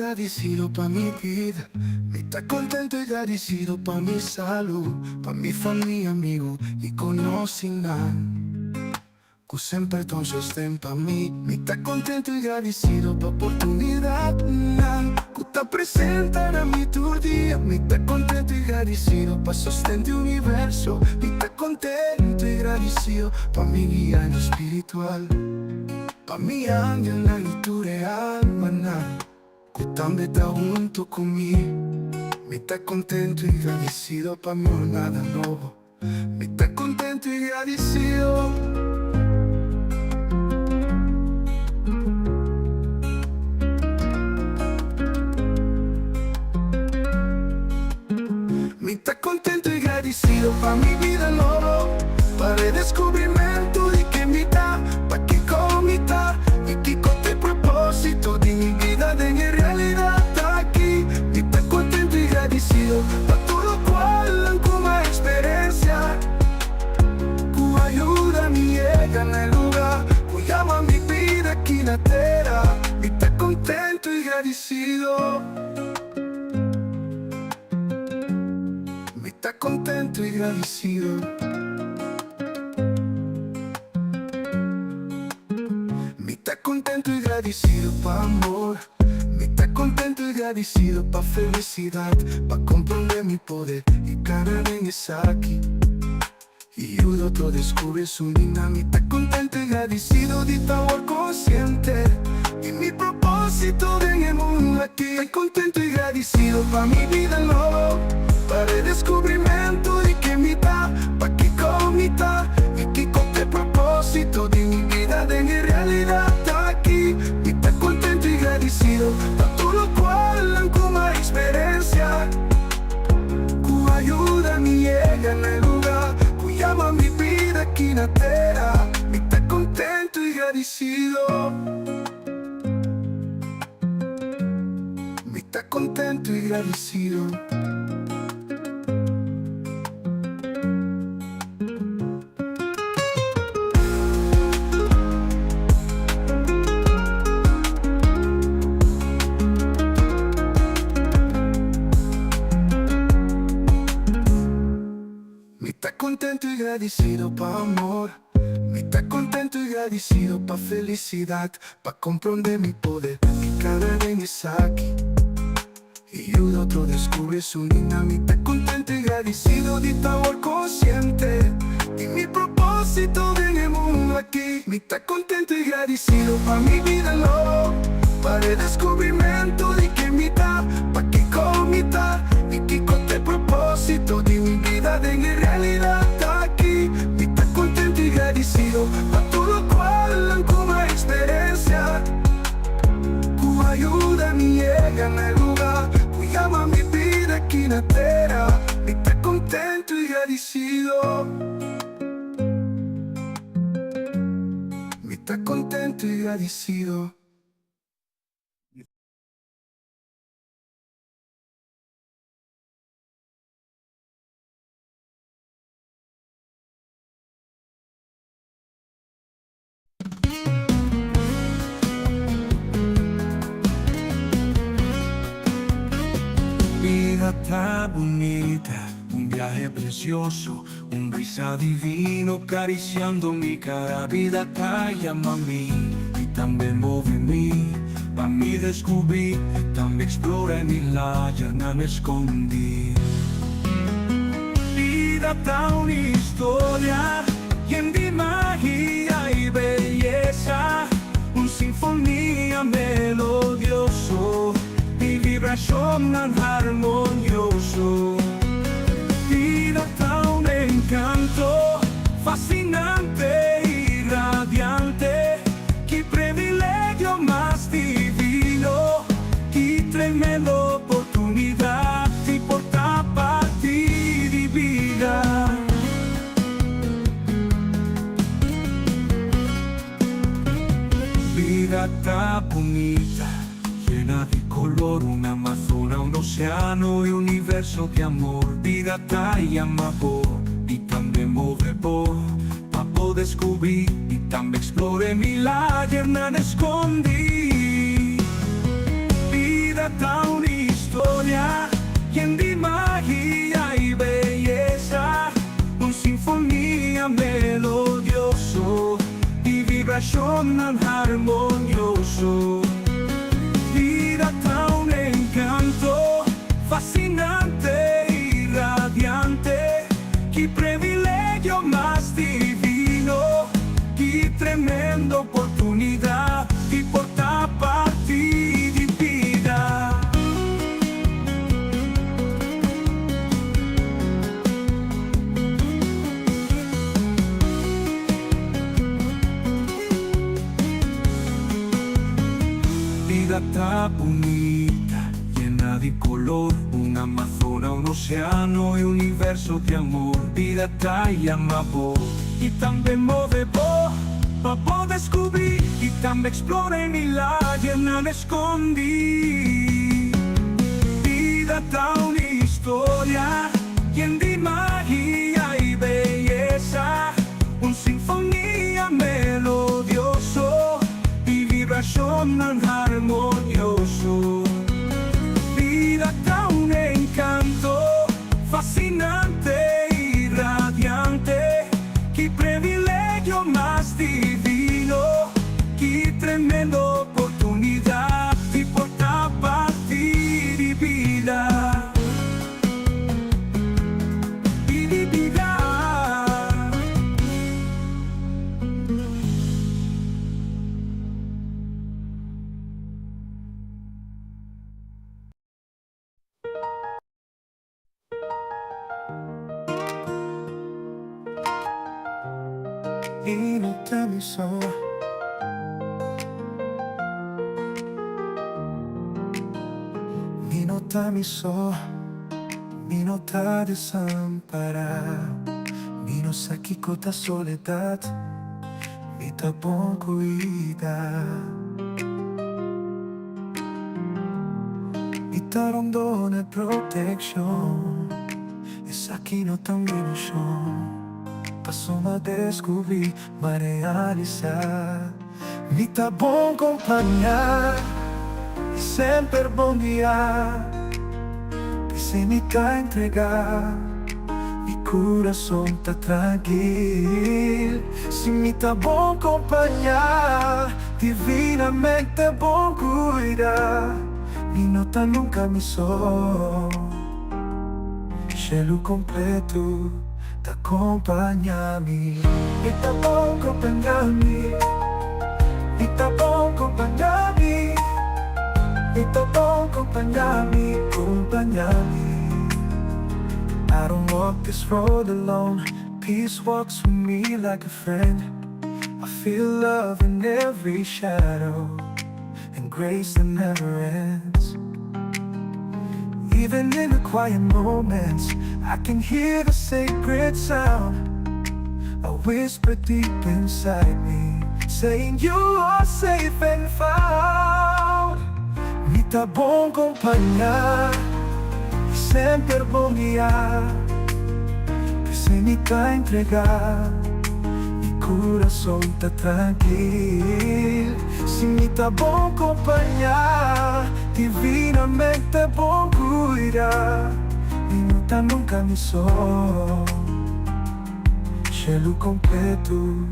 agradecido pa' mi vida. Me está contento y agradecido pa' mi salud, pa' mi familia, amigo y conocinan que sempre ton sostén pa' mí. Me está contento y agradecido pa' oportunidad que está presente a mi tu día. Me está contento y agradecido pa' sostén de universo. Me está contento y agradecido pa' mi guía en lo espiritual, pa' mi ángel en la tu real maná, que también está junto conmigo. Me está contento y agradecido pa' mi jornada nueva. Me está contento y agradecido. Me está contento y agradecido pa' mi vida nueva, para el descubrimiento de que me da, pa' que comita y que con el propósito de mi vida de mi realidad está aquí. Me está contento y agradecido pa' todo cual como experiencia que ayuda a mi llega en el lugar que llama mi vida aquí en la tierra. Me está contento y agradecido. Me está contento y agradecido. Me está contento y agradecido pa' amor. Me está contento y agradecido pa' felicidad, pa' comprender mi poder y cada vez está aquí. Y otro descubre su dinámica. Me está contento y agradecido de estar consciente y mi propósito en el mundo aquí. Estoy contento y agradecido pa' mi vida nueva, para el descubrimiento de que me da, pa' que comita y que con el propósito de mi vida de mi realidad está aquí. Me está contento y agradecido pa' todo lo cual como experiencia que ayuda a mi llega en el lugar que llama mi vida aquí en la tierra. Me está contento y agradecido. Me está contento y agradecido. Me está contento y agradecido pa' amor. Me está contento y agradecido pa' felicidad, pa' comprender mi poder que cada vez está aquí. Y otro descubre su dinámica. Me está contento y agradecido de estar consciente y mi propósito en el mundo aquí. Me está contento y agradecido pa' mi vida nueva, para el descubrimiento de que me da, pa' que comita y que con el propósito de mi vida de mi realidad está aquí. Me está contento y agradecido pa' todo cual como experiencia que ayuda a mi llega en el lugar que llama mi vida aquí en la tierra. Me está contento y agradecido. Me está contento y agradecido. Vida tan bonita, un viaje precioso, un brisa divino acariciando mi cara. Vida tan llama a mí y también mueve mí, pa' mí descubrí, también explora en mi la no me escondí. Vida tan una historia llena de magia y belleza, un sinfonía melodioso y vibración armonioso. Vida tan un encanto fascinante y radiante, qué privilegio más divino, qué tremenda oportunidad y portar parte de vida. Vida tan bonita, llena de color, una amazona, un océano y universo de amor. Vida tan llama por y también mueve por, pa' poder descubrir y también explore mi la yerna escondí. Vida Vida da un'historia llena de magia y belleza, una sinfonía melodioso y vibración armonioso. Vida da un encanto fascinante y radiante. Qué privilegio más divino, qué tremenda oportunidad de portar parte de vida. Vida tan bonita, llena de color, una amazona, un océano y un universo de amor. Vida tan llamable y también movebo, para descubrir y también explorar y la llena de escondí. Vida da una historia llena de magia y belleza, una sinfonía melodioso y vibración armonioso. Vida da un encanto fascinante y radiante. Qué privilegio más divino, qué tremenda oportunidad de portar parte de vida. Y de vida. Y no te avisó. Mi no te avisó, mi no te desamparado, mi no sakikota soledad, mi te pon cuidar, mi te rondone protección, es aquí no también yo. Passo a descobrir, a realizar. Mi tá bom acompanhar, sempre bom guiar. Sem me tá entregar, mi coração tá tranquilo. Se me tá bom acompanhar, divinamente bom cuidar. Mi nota nunca me só, cielo completo. Acompanha-me, e tá bom acompanhar-me, e tá bom acompanhar-me, e tá bom acompanhar-me, acompanhar-me. I don't walk this road alone, peace walks with me like a friend. I feel love in every shadow, and grace that never ends. Even in the quiet moments, I can hear the sacred sound, a whisper deep inside me, saying you are safe and found. Mi tá bom acompanhar, sempre bom guiar, sem me tá entregar, mi coração tá tranquilo. Se me tá bom acompanhar, divinamente bom cuidar. Mi nota nunca me só, cielo completo,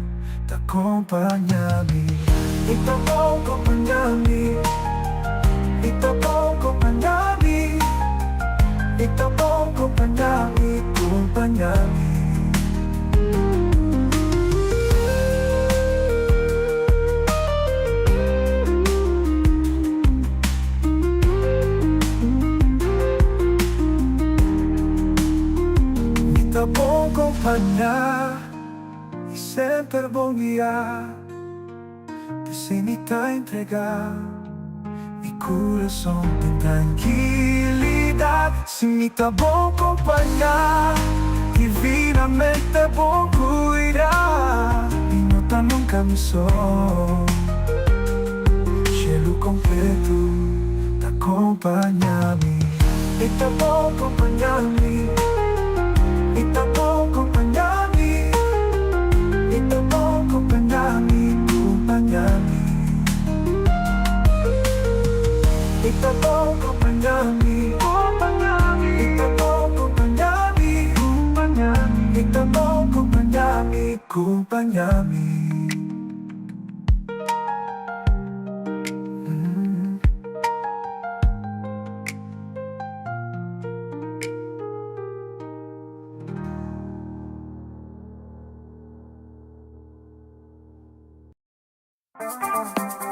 t'accompagna-me. Mi tá bom acompanhar-me, mi tá bom acompanhar-me, mi tá bom acompanhar-me, acompanhar-me. Tá bom acompanhar e sempre bom guiar, sem me tá entregar, mi coração tem tranquilidade. Se me tá bom acompanhar, divinamente bom cuidar. Mi nota nunca me só, cielo completo, t'accompagna-me. E tá bom acompanhar-me, e tá bom acompanhar-me, e tá bom acompanhar-me, acompanhar-me. E tá bom accompagnami.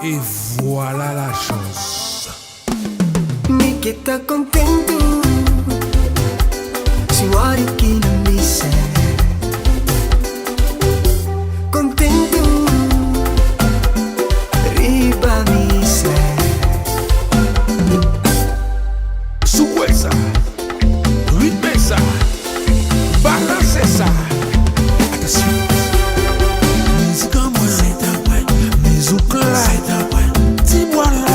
Et voilà la chose. Mi che sta contento, si vuole chi non mi sa. Contento, riba mi sa. Su questa, rimessa, balancesa. Attenzione. Musica moi, musica ti voilà.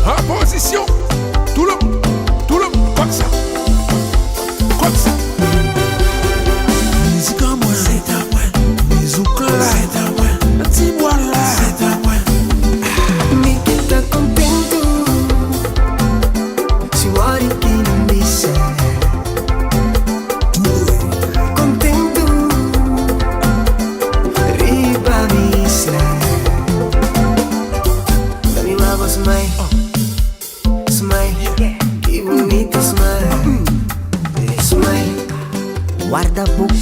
En position, tout le monde, comme ça, comme ça. Musica moi, musica ti voilà. Mi che sta contento, si vuole chi non mi sa. Contento, riba mi sa. Dami uma voz, mãe. Smile, que bonito smile. Smile, guarda pouco,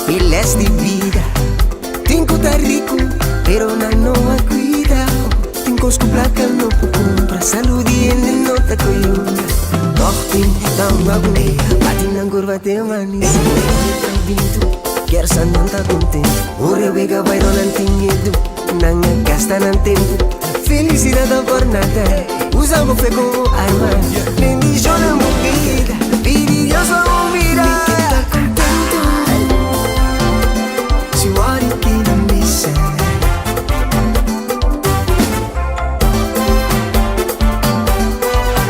files de vida. Tengo tá rico, pero na nova cuida. Tengo os placa no po compra, saludi e não tá coiuda. Dortim, dá uma agonia, bate na curva de mania. Quer sa não tá contente, ora vega vai não tem medo. Não gasta não tempo, felicidade por nada. Usamos fé como arma, bendición en mi vida, pidi Dios a vida. Mi que tá contento, si vuole chi non mi sa.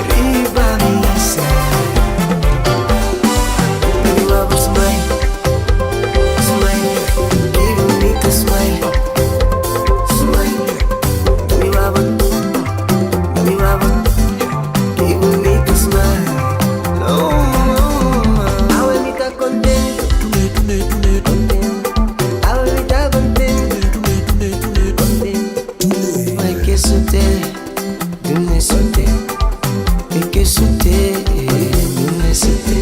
Riba mi sa. Dami uma voz, smile, smile, que bonito smile. Smile, dami uma voz. Que bonito smile. Ahora me está contento. Ahora me está contento. Ay, que suerte, tú me suerte. Y que suerte, tú me suerte.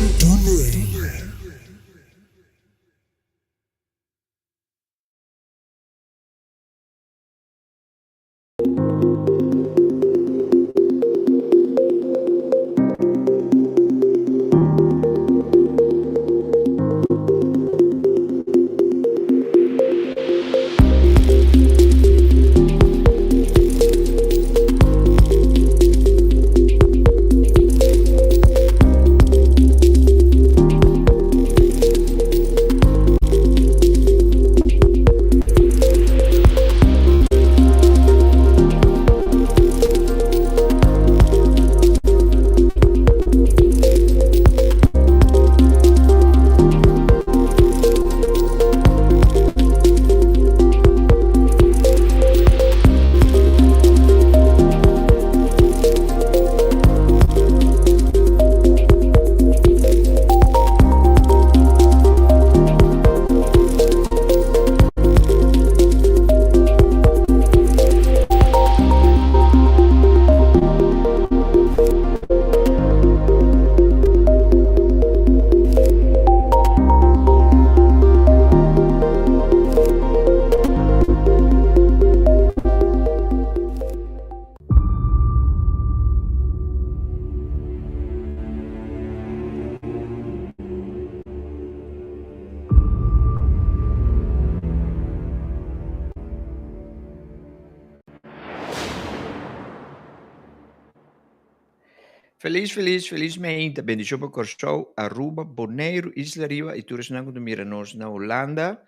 Felizmente, bendición por Corsou, Aruba, Bonaire, Isla Riva e todos nós miramos na Holanda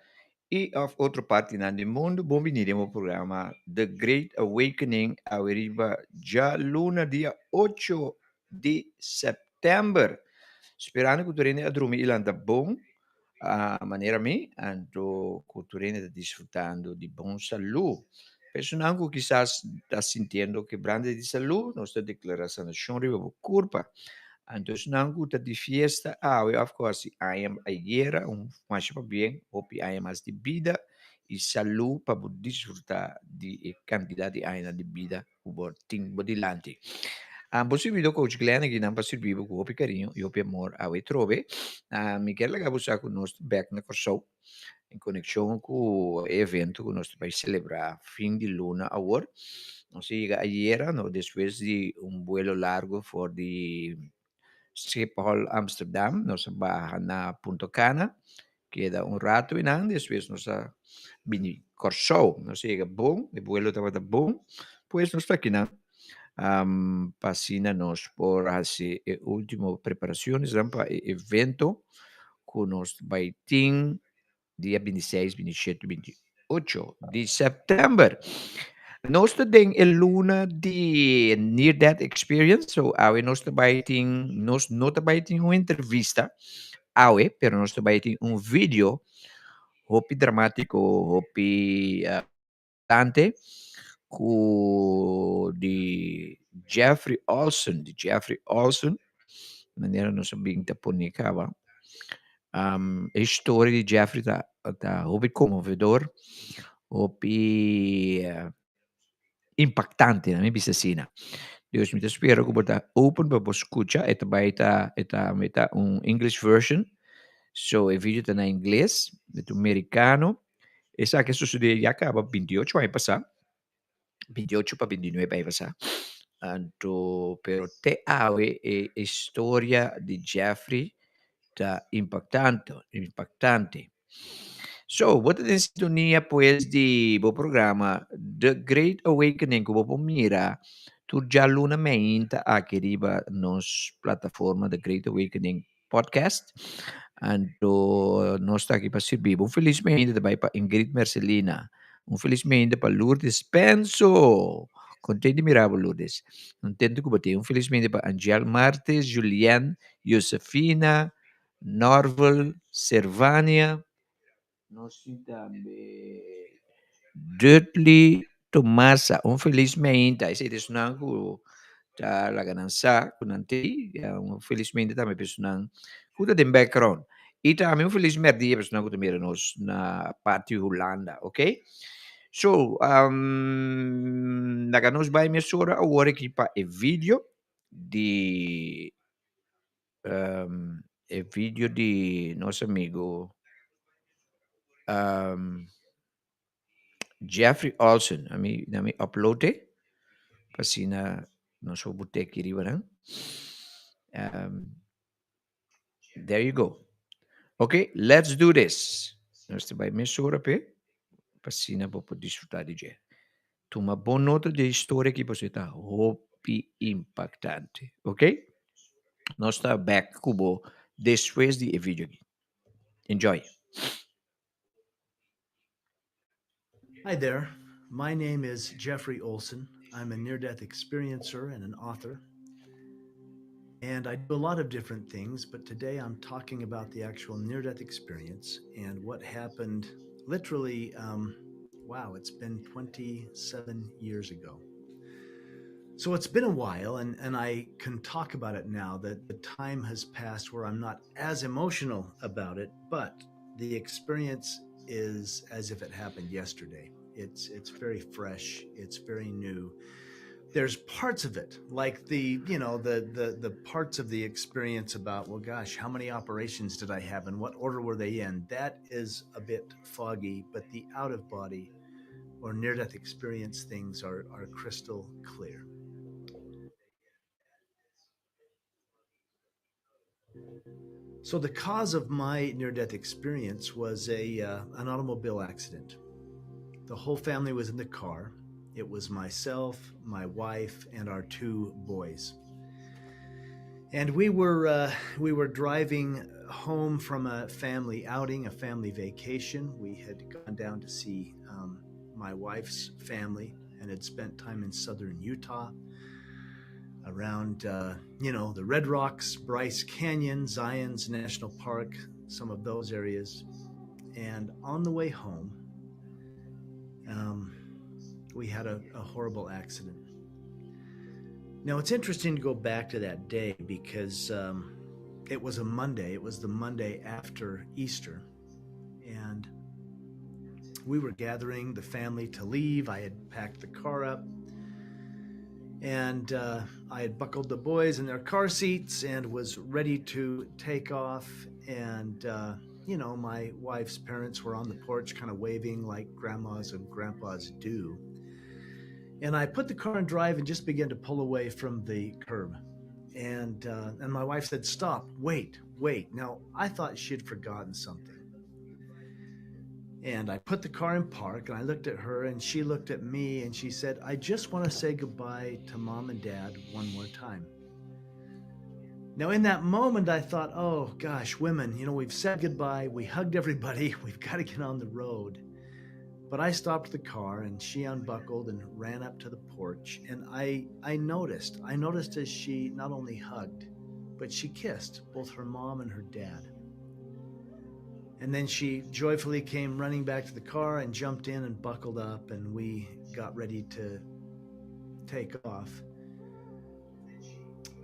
e of outra parte do mundo. Bem-vindo ao programa The Great Awakening, Aruba, já luna dia 8 de setembro. Esperando que tu rende a dormir ilanda bom, a maneira me, ando que tu rende desfrutando de bom saúde. Personal que quizás está sentindo quebrando de saúde, nossa declaração de chão riba curva. Então, não gusta de fiesta, of course, I am a guerra, mas para bem, hope I am as de vida e saúde para desfrutar de quantidade de vida que você tem bodilante. Você viu coach Glenn que não para servir com o carinho e o amor a trove. Me quer legal você conosco back na show em conexão com o evento que nós vamos celebrar fim de luna agora. Nós chega ayer, no, depois de vuelo largo for de Schiphol Amsterdam, nós barra na Punta Cana, queda rato e não, depois nós vini Corsou, nós chega bom, o vuelo estava bom, pois nós está aqui na Pasina-nos por as últimas preparações para o evento que nós vai ter dia 26, 27, 28 de setembro. Nós temos a luna de Near Death Experience, so nós também temos não também uma entrevista, pero nós também temos um vídeo, hopi dramático, hopi tante, de Jeffrey Olson, maneira não sabia que punicava. A história de Jeffrey tá hopi comovedor, hopi impactante na minha piscina. Deus me espero que você open para você escutar, eta English version, so o vídeo está na inglês, é americano, e sabe que isso já acaba 28 vai passar, 28 para 29 vai passar. Pero te awe história de Jeffrey tá impactante. So, what in sintonia pues di bo programa The Great Awakening ko po mira tu giallo na mente a che riba nos plataforma The Great Awakening podcast nos sta aqui para servir. Un felizmente também para Ingrid Marcelina. Un felizmente para Lourdes Penso. Contente mirabo Lourdes. Contente que botei. Un felizmente para Angel Martes, Juliane, Josefina, Norval, Servania, também Dudley Tomasa, felizmente, esse é o ta la ganansa kunanti, felizmente também pessoal kuda den background. E também felizmente dia pessoal kuda mira nos na parte Holanda, ok? So, naga nos vai mesura agora aqui para o vídeo de nosso amigo Jeffrey Olson, nami uploade, pasina no so bute kiri barang. There you go. Okay, let's do this. Nós vai mesura pe, pasina po disfrutar de je. Toma boa nota de história que você tá hopi impactante, ok? Nós está back kubo depois de vídeo aqui. Enjoy. Hi there. My name is Jeffrey Olson. I'm a near death experiencer and an author. And I do a lot of different things, but today I'm talking about the actual near death experience and what happened literally, it's been 27 years ago. So it's been a while, and I can talk about it now that the time has passed where I'm not as emotional about it, but the experience is as if it happened yesterday. It's very fresh. It's very new. There's parts of it, like the parts of the experience about, well, gosh, how many operations did I have and what order were they in? That is a bit foggy, but the out of body or near death experience things are crystal clear. So the cause of my near death experience was an automobile accident. The whole family was in the car. It was myself, my wife, and our 2 boys. And we were driving home from a family outing, a family vacation. We had gone down to see my wife's family and had spent time in southern Utah around the Red Rocks, Bryce Canyon, Zion's National Park, some of those areas. And on the way home, we had a horrible accident. Now, it's interesting to go back to that day because it was a Monday. It was the Monday after Easter. And we were gathering the family to leave. I had packed the car up. And I had buckled the boys in their car seats and was ready to take off. And, my wife's parents were on the porch kind of waving like grandmas and grandpas do. And I put the car in drive and just began to pull away from the curb. And my wife said, "Stop, wait." Now, I thought she had forgotten something. And I put the car in park and I looked at her and she looked at me and she said, "I just want to say goodbye to Mom and Dad one more time." Now, in that moment, I thought, oh gosh, women, we've said goodbye. We hugged everybody. We've got to get on the road. But I stopped the car and she unbuckled and ran up to the porch. And I noticed as she not only hugged, but she kissed both her mom and her dad. And then she joyfully came running back to the car and jumped in and buckled up, and we got ready to take off.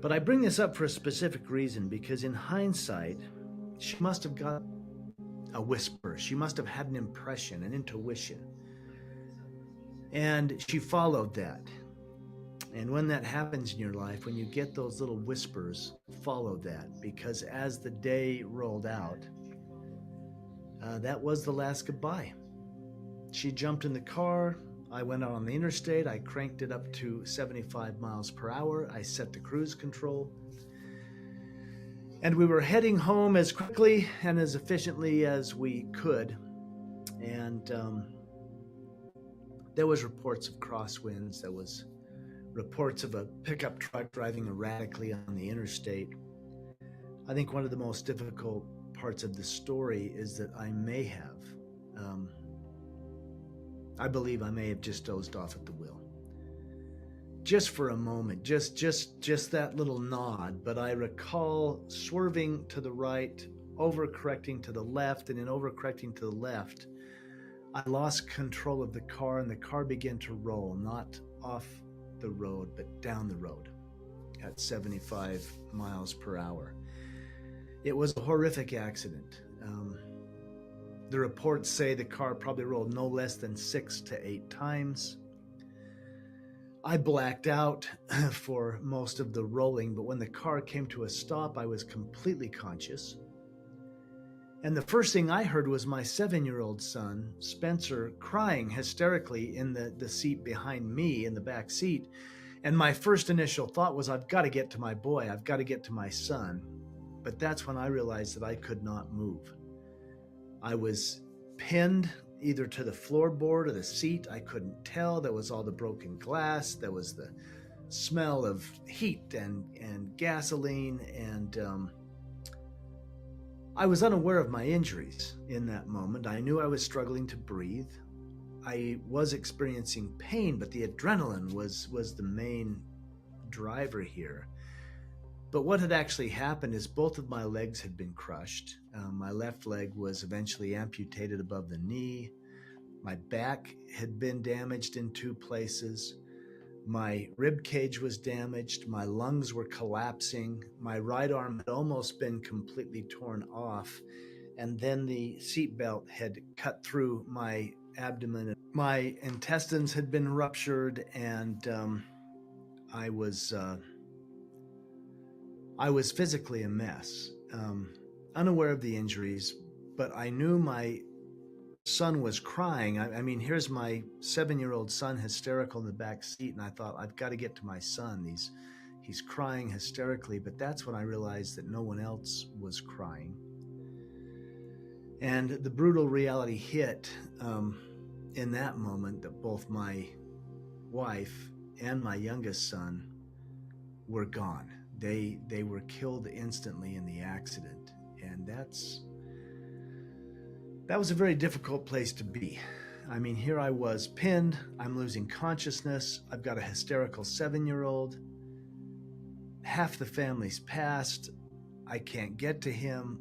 But I bring this up for a specific reason, because in hindsight, she must have got a whisper. She must have had an impression, an intuition. And she followed that. And when that happens in your life, when you get those little whispers, follow that, because as the day rolled out, that was the last goodbye. She jumped in the car. I went out on the interstate. I cranked it up to 75 miles per hour. I set the cruise control. And we were heading home as quickly and as efficiently as we could. And there was reports of crosswinds. There was reports of a pickup truck driving erratically on the interstate. I think one of the most difficult parts of the story is that I believe I may have just dozed off at the wheel. Just for a moment, just that little nod, but I recall swerving to the right, overcorrecting to the left, and in overcorrecting to the left, I lost control of the car and the car began to roll, not off the road, but down the road at 75 miles per hour. It was a horrific accident. The reports say the car probably rolled no less than 6 to 8 times. I blacked out for most of the rolling, but when the car came to a stop, I was completely conscious. And the first thing I heard was my 7-year-old son, Spencer, crying hysterically in the seat behind me in the back seat. And my first initial thought was, I've got to get to my boy. I've got to get to my son. But that's when I realized that I could not move. I was pinned either to the floorboard or the seat. I couldn't tell. There was all the broken glass. There was the smell of heat and gasoline. And I was unaware of my injuries in that moment. I knew I was struggling to breathe. I was experiencing pain, but the adrenaline was the main driver here. But what had actually happened is both of my legs had been crushed. My left leg was eventually amputated above the knee. My back had been damaged in 2 places. My rib cage was damaged. My lungs were collapsing. My right arm had almost been completely torn off. And then the seatbelt had cut through my abdomen. My intestines had been ruptured, and I was physically a mess, unaware of the injuries, but I knew my son was crying. I mean, here's my 7-year-old son hysterical in the back seat, and I thought, I've got to get to my son. He's crying hysterically, but that's when I realized that no one else was crying. And the brutal reality hit in that moment that both my wife and my youngest son were gone. They were killed instantly in the accident, and that was a very difficult place to be. I mean, here I was pinned, I'm losing consciousness, I've got a hysterical 7-year-old, half the family's passed, I can't get to him,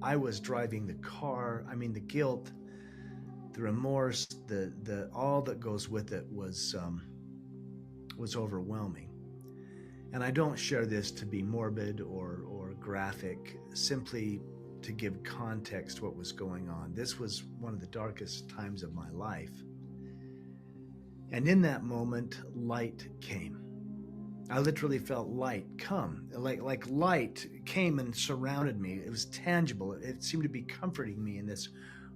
I was driving the car. I mean, the guilt, the remorse, the all that goes with it was overwhelming. And I don't share this to be morbid or graphic, simply to give context to what was going on. This was one of the darkest times of my life. And in that moment, light came. I literally felt light come, like light came and surrounded me. It was tangible. It seemed to be comforting me in this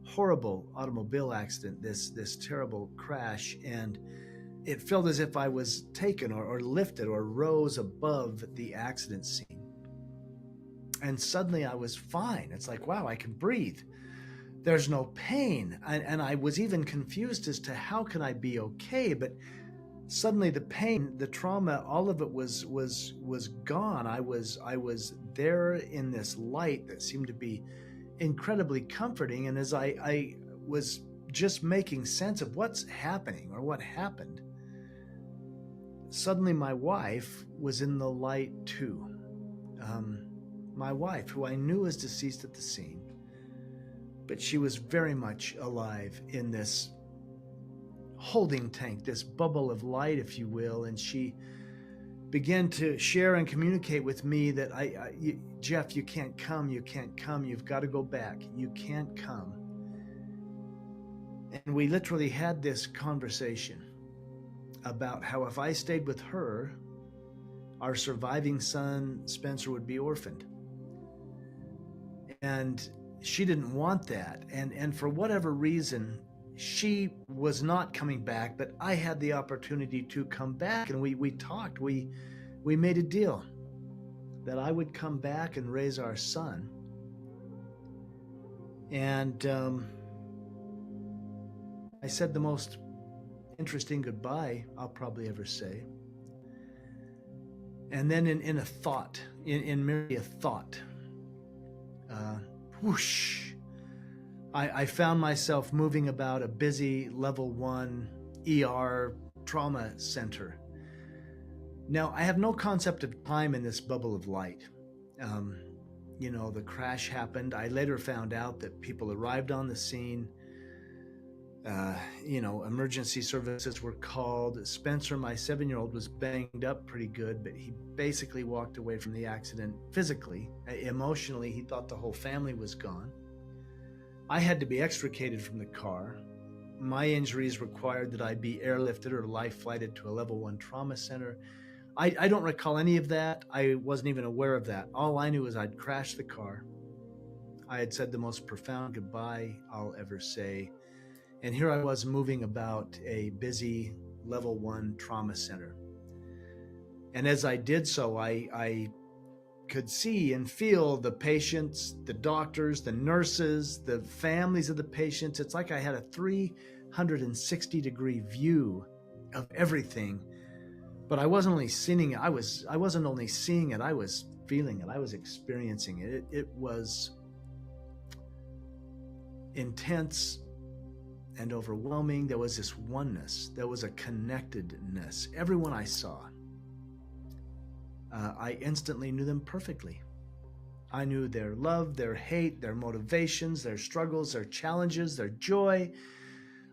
horrible automobile accident, this terrible crash. And it felt as if I was taken or lifted or rose above the accident scene. And suddenly I was fine. It's like, wow, I can breathe. There's no pain. And I was even confused as to how can I be okay? But suddenly the pain, the trauma, all of it was gone. I was there in this light that seemed to be incredibly comforting. And as I was just making sense of what's happening or what happened, suddenly my wife was in the light too. My wife, who I knew was deceased at the scene, but she was very much alive in this holding tank, this bubble of light, if you will. And she began to share and communicate with me that Jeff, you can't come, you've got to go back, you can't come. And we literally had this conversation about how if I stayed with her, our surviving son, Spencer, would be orphaned. And she didn't want that. And for whatever reason, she was not coming back, but I had the opportunity to come back. And we talked, we made a deal that I would come back and raise our son. And I said the most interesting goodbye I'll probably ever say. And then in a thought, in merely a thought, whoosh, I found myself moving about a busy level 1 ER trauma center. Now, I have no concept of time in this bubble of light. The crash happened. I later found out that people arrived on the scene. Emergency services were called. Spencer, my 7-year-old, was banged up pretty good, but he basically walked away from the accident physically. Emotionally, he thought the whole family was gone. I had to be extricated from the car. My injuries required that I be airlifted or life flighted to a level 1 trauma center. I don't recall any of that. I wasn't even aware of that. All I knew was I'd crashed the car. I had said the most profound goodbye I'll ever say. And here I was moving about a busy level 1 trauma center. And as I did so, I could see and feel the patients, the doctors, the nurses, the families of the patients. It's like I had a 360-degree view of everything. But I wasn't only seeing it, I wasn't only seeing it, I was feeling it, I was experiencing it. It was intense and overwhelming. There was this oneness. There was a connectedness. Everyone I saw, I instantly knew them perfectly. I knew their love, their hate, their motivations, their struggles, their challenges, their joy.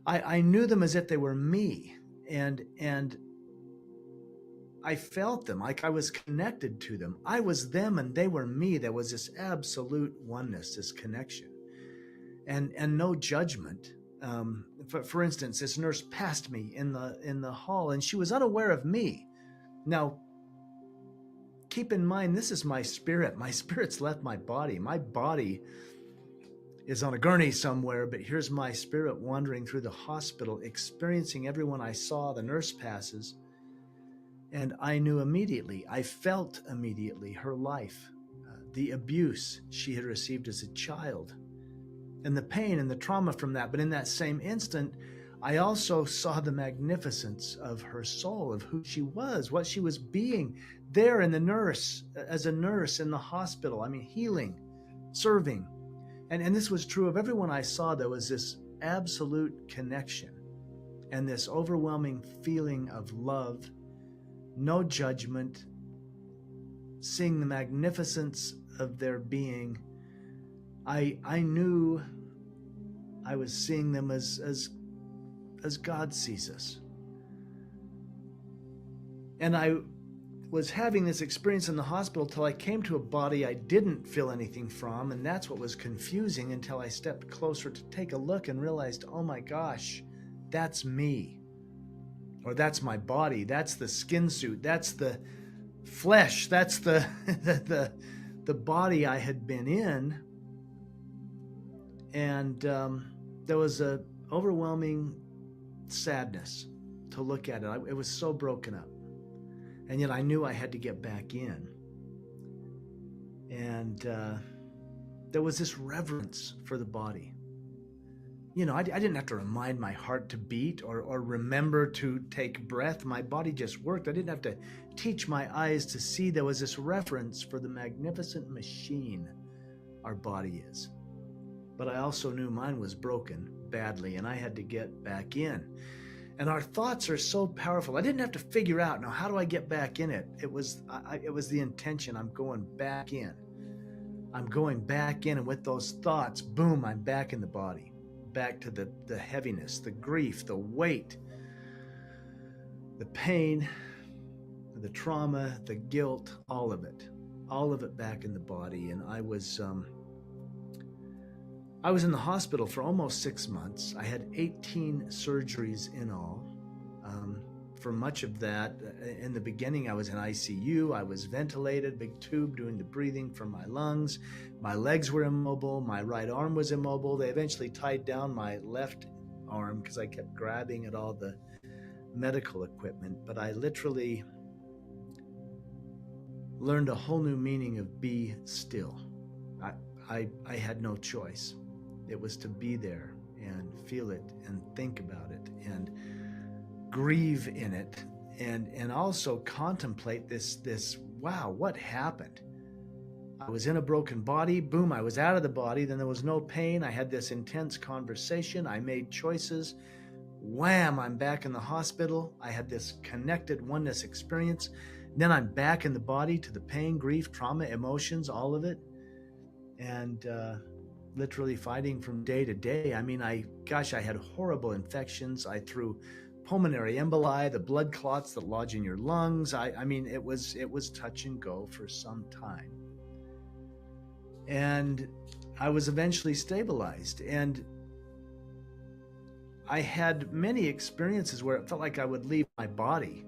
I knew them as if they were me. And I felt them like I was connected to them. I was them and they were me. There was this absolute oneness, this connection, and no judgment. For instance, this nurse passed me in the hall and she was unaware of me. Now, keep in mind, this is my spirit. My spirit's left my body. My body is on a gurney somewhere, but here's my spirit wandering through the hospital, experiencing everyone I saw. The nurse passes, and I knew immediately, I felt immediately her life, the abuse she had received as a child, and the pain and the trauma from that. But in that same instant, I also saw the magnificence of her soul, of who she was, what she was being there in the nurse, as a nurse in the hospital. I mean, healing, serving. And this was true of everyone I saw. There was this absolute connection and this overwhelming feeling of love, no judgment, seeing the magnificence of their being. I knew I was seeing them as God sees us. And was having this experience in the hospital till I came to a body I didn't feel anything from, and that's what was confusing until I stepped closer to take a look and realized, oh my gosh, that's me. Or that's my body, that's the skin suit, that's the flesh, that's the the body I had been in. And there was a overwhelming sadness to look at it. It was so broken up. And yet I knew I had to get back in. And there was this reverence for the body. You know, I didn't have to remind my heart to beat or remember to take breath. My body just worked. I didn't have to teach my eyes to see. There was this reverence for the magnificent machine our body is. But I also knew mine was broken badly, and I had to get back in. And our thoughts are so powerful. I didn't have to figure out, now, how do I get back in it? It was the intention. I'm going back in. I'm going back in, and with those thoughts, boom, I'm back in the body. Back to the heaviness, the grief, the weight, the pain, the trauma, the guilt, all of it back in the body. And I was in the hospital for almost 6 months. I had 18 surgeries in all. For much of that, in the beginning, I was in ICU. I was ventilated, big tube doing the breathing from my lungs. My legs were immobile. My right arm was immobile. They eventually tied down my left arm because I kept grabbing at all the medical equipment. But I literally learned a whole new meaning of be still. I had no choice. It was to be there and feel it and think about it and grieve in it and also contemplate this, wow, what happened? I was in a broken body, boom, I was out of the body, then there was no pain. I had this intense conversation. I made choices. Wham, I'm back in the hospital. I had this connected oneness experience. Then I'm back in the body to the pain, grief, trauma, emotions, all of it. And literally fighting from day to day. I mean, I had horrible infections. I threw pulmonary emboli, the blood clots that lodge in your lungs. I mean, it was touch and go for some time. And I was eventually stabilized. And I had many experiences where it felt like I would leave my body.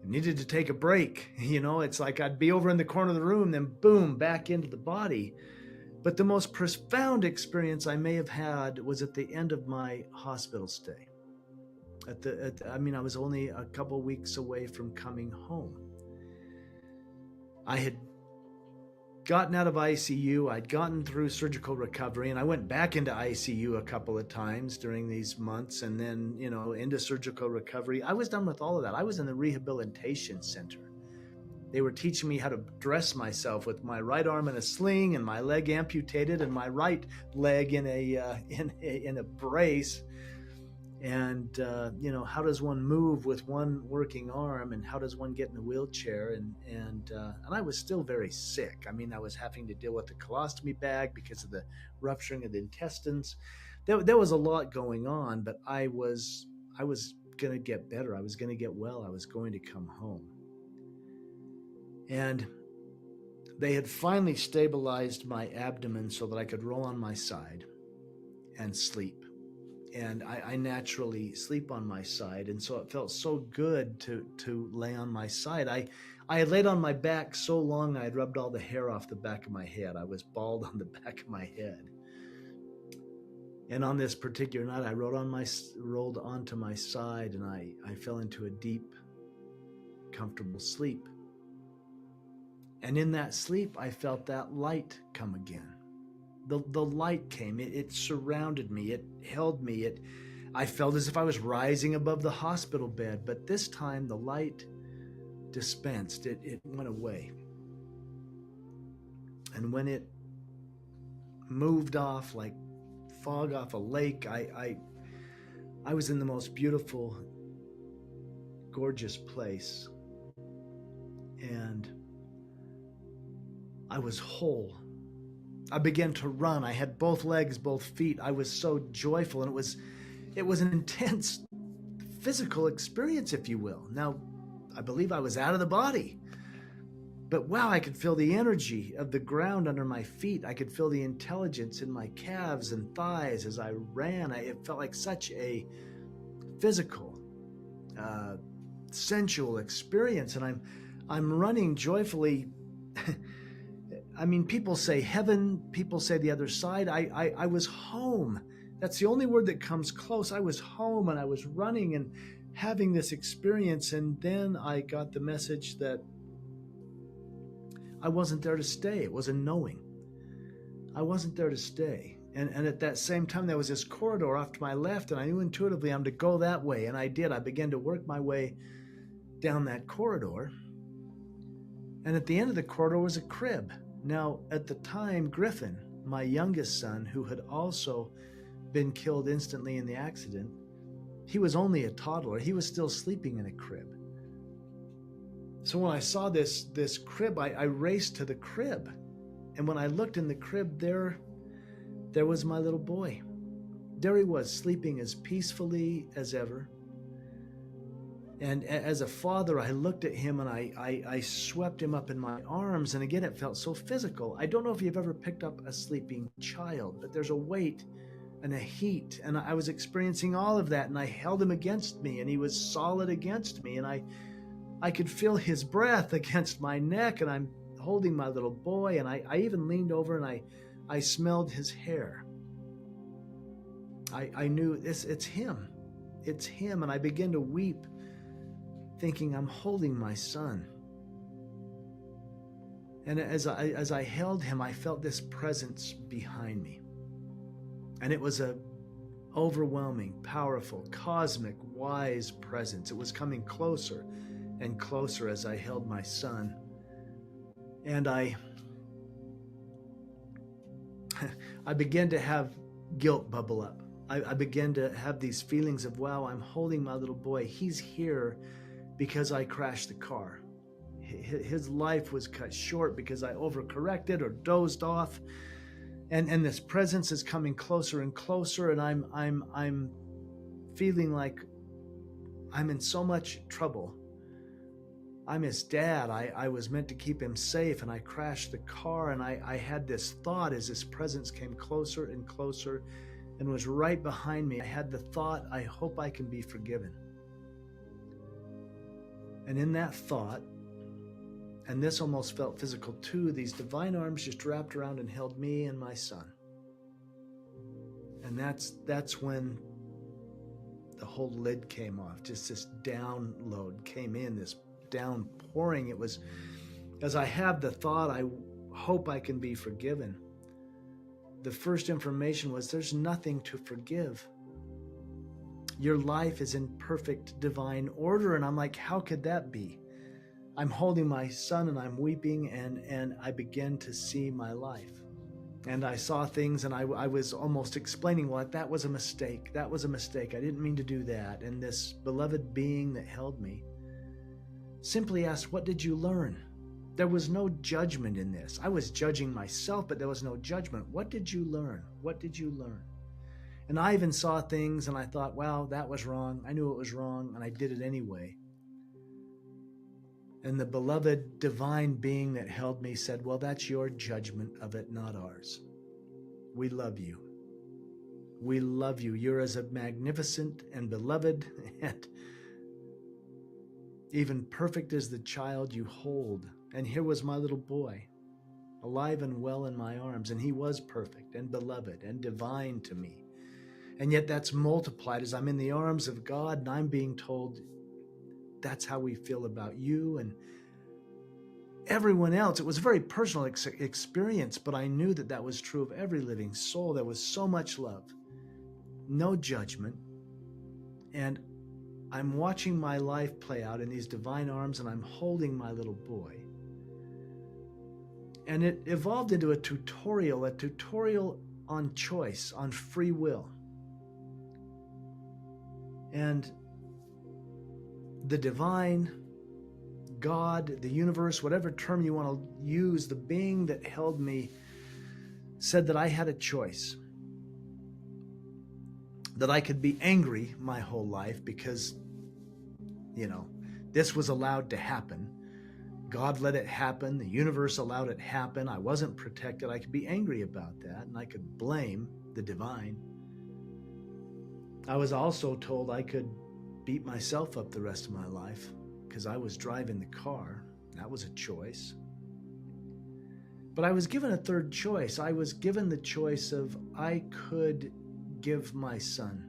Needed to take a break. You know, it's like I'd be over in the corner of the room, then boom, back into the body. But the most profound experience I may have had was at the end of my hospital stay. I was only a couple weeks away from coming home. I had gotten out of ICU, I'd gotten through surgical recovery, and I went back into ICU a couple of times during these months, and then, you know, into surgical recovery. I was done with all of that. I was in the rehabilitation center. They were teaching me how to dress myself with my right arm in a sling and my leg amputated and my right leg in a brace. And you know, how does one move with one working arm, and how does one get in a wheelchair? And I was still very sick. I mean, I was having to deal with the colostomy bag because of the rupturing of the intestines. There was a lot going on, but I was going to get better. I was going to get well. I was going to come home. And they had finally stabilized my abdomen so that I could roll on my side and sleep. And I naturally sleep on my side. And so it felt so good to lay on my side. I had laid on my back so long, I had rubbed all the hair off the back of my head. I was bald on the back of my head. And on this particular night, I rolled onto my side, and I fell into a deep, comfortable sleep. And in that sleep, I felt that light come again. The light came. It surrounded me. It held me. I felt as if I was rising above the hospital bed. But this time, the light dispensed. It went away. And when it moved off like fog off a lake, I was in the most beautiful, gorgeous place. And I was whole. I began to run. I had both legs, both feet. I was so joyful, and it was an intense physical experience, if you will. Now, I believe I was out of the body. But wow, I could feel the energy of the ground under my feet. I could feel the intelligence in my calves and thighs as I ran. It felt like such a physical, sensual experience. And I'm running joyfully. I mean, people say heaven, people say the other side. I was home. That's the only word that comes close. I was home and I was running and having this experience. And then I got the message that I wasn't there to stay. It was a knowing. I wasn't there to stay. And at that same time, there was this corridor off to my left, and I knew intuitively I'm to go that way. And I did. I began to work my way down that corridor. And at the end of the corridor was a crib. Now, at the time, Griffin, my youngest son, who had also been killed instantly in the accident, he was only a toddler. He was still sleeping in a crib. So when I saw this crib, I raced to the crib. And when I looked in the crib, there was my little boy. There he was, sleeping as peacefully as ever. And as a father, I looked at him and I swept him up in my arms. And again, it felt so physical. I don't know if you've ever picked up a sleeping child, but there's a weight and a heat. And I was experiencing all of that. And I held him against me, and he was solid against me. And I could feel his breath against my neck, and I'm holding my little boy, and I even leaned over and I smelled his hair. I knew it's him. It's him. And I began to weep, thinking I'm holding my son. And as I held him, I felt this presence behind me. And it was a overwhelming, powerful, cosmic, wise presence. It was coming closer and closer as I held my son. And I began to have guilt bubble up. I began to have these feelings of, wow, I'm holding my little boy. He's here because I crashed the car. His life was cut short because I overcorrected or dozed off. And this presence is coming closer and closer, and I'm feeling like I'm in so much trouble. I'm his dad. I was meant to keep him safe, and I crashed the car, and I had this thought as this presence came closer and closer and was right behind me. I had the thought, I hope I can be forgiven. And in that thought, and this almost felt physical too, these divine arms just wrapped around and held me and my son. And that's when the whole lid came off. Just this download came in, this downpouring. It was, as I have the thought, I hope I can be forgiven. The first information was, there's nothing to forgive. Your life is in perfect divine order. And I'm like, how could that be? I'm holding my son and I'm weeping, and I begin to see my life. And I saw things, and I was almost explaining, well, that was a mistake. That was a mistake. I didn't mean to do that. And this beloved being that held me simply asked, what did you learn? There was no judgment in this. I was judging myself, but there was no judgment. What did you learn? What did you learn? And I even saw things, and I thought, wow, that was wrong. I knew it was wrong, and I did it anyway. And the beloved divine being that held me said, well, that's your judgment of it, not ours. We love you. We love you. You're as magnificent and beloved and even perfect as the child you hold. And here was my little boy, alive and well in my arms, and he was perfect and beloved and divine to me. And yet that's multiplied as I'm in the arms of God, and I'm being told, that's how we feel about you and everyone else. It was a very personal experience, but I knew that that was true of every living soul. There was so much love, no judgment. And I'm watching my life play out in these divine arms, and I'm holding my little boy. And it evolved into a tutorial on choice, on free will. And the divine, God, the universe, whatever term you want to use, the being that held me said that I had a choice. That I could be angry my whole life because, this was allowed to happen. God let it happen. The universe allowed it happen. I wasn't protected. I could be angry about that, and I could blame the divine. I was also told I could beat myself up the rest of my life because I was driving the car. That was a choice. But I was given a third choice. I was given the choice of I could give my son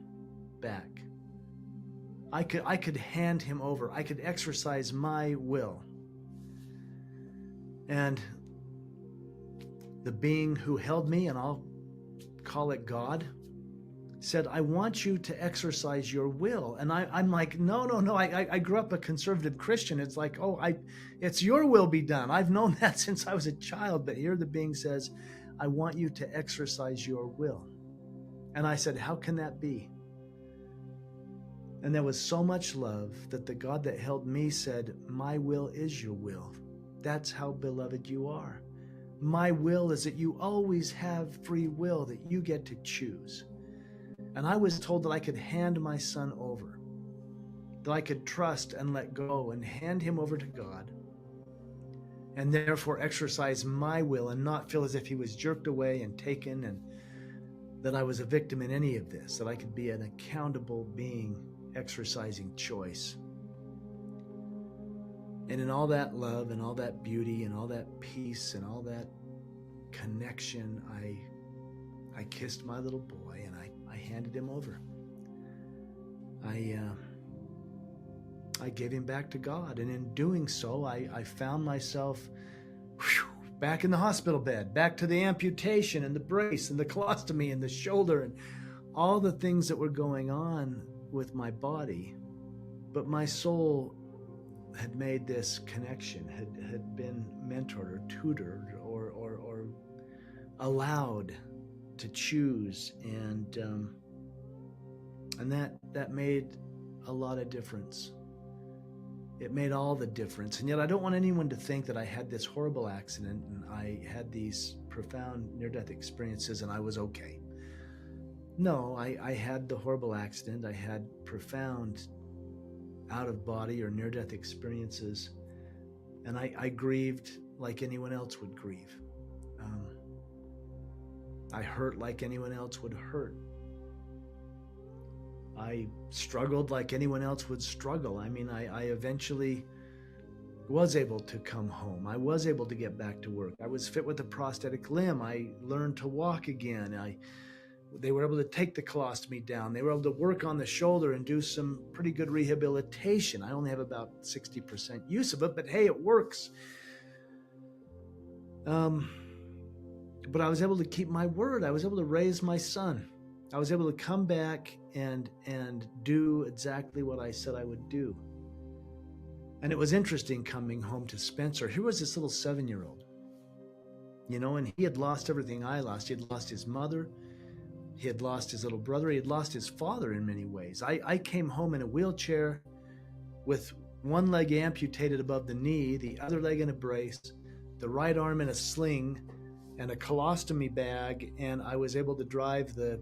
back. I could hand him over. I could exercise my will. And the being who held me, and I'll call it God, said, I want you to exercise your will. And I'm like, no. I grew up a conservative Christian. It's like, it's your will be done. I've known that since I was a child. But here the being says, I want you to exercise your will. And I said, how can that be? And there was so much love that the God that held me said, my will is your will. That's how beloved you are. My will is that you always have free will, that you get to choose. And I was told that I could hand my son over, that I could trust and let go and hand him over to God, and therefore exercise my will and not feel as if he was jerked away and taken, and that I was a victim in any of this, that I could be an accountable being exercising choice. And in all that love and all that beauty and all that peace and all that connection, I kissed my little boy and I handed him over. I gave him back to God. And in doing so, I found myself back in the hospital bed, back to the amputation and the brace and the colostomy and the shoulder and all the things that were going on with my body. But my soul had made this connection, had been mentored or tutored or allowed to choose, and that made a lot of difference. It made all the difference. And yet I don't want anyone to think that I had this horrible accident and I had these profound near-death experiences and I was okay. No, I had the horrible accident. I had profound out-of-body or near-death experiences, and I grieved like anyone else would grieve. I hurt like anyone else would hurt. I struggled like anyone else would struggle. I mean, I eventually was able to come home. I was able to get back to work. I was fit with a prosthetic limb. I learned to walk again. They were able to take the colostomy down. They were able to work on the shoulder and do some pretty good rehabilitation. I only have about 60% use of it, but hey, it works. But I was able to keep my word. I was able to raise my son. I was able to come back and do exactly what I said I would do. And it was interesting coming home to Spencer. Here was this little 7-year-old, and he had lost everything I lost. He had lost his mother. He had lost his little brother. He had lost his father in many ways. I came home in a wheelchair with one leg amputated above the knee, the other leg in a brace, the right arm in a sling, and a colostomy bag, and I was able to drive the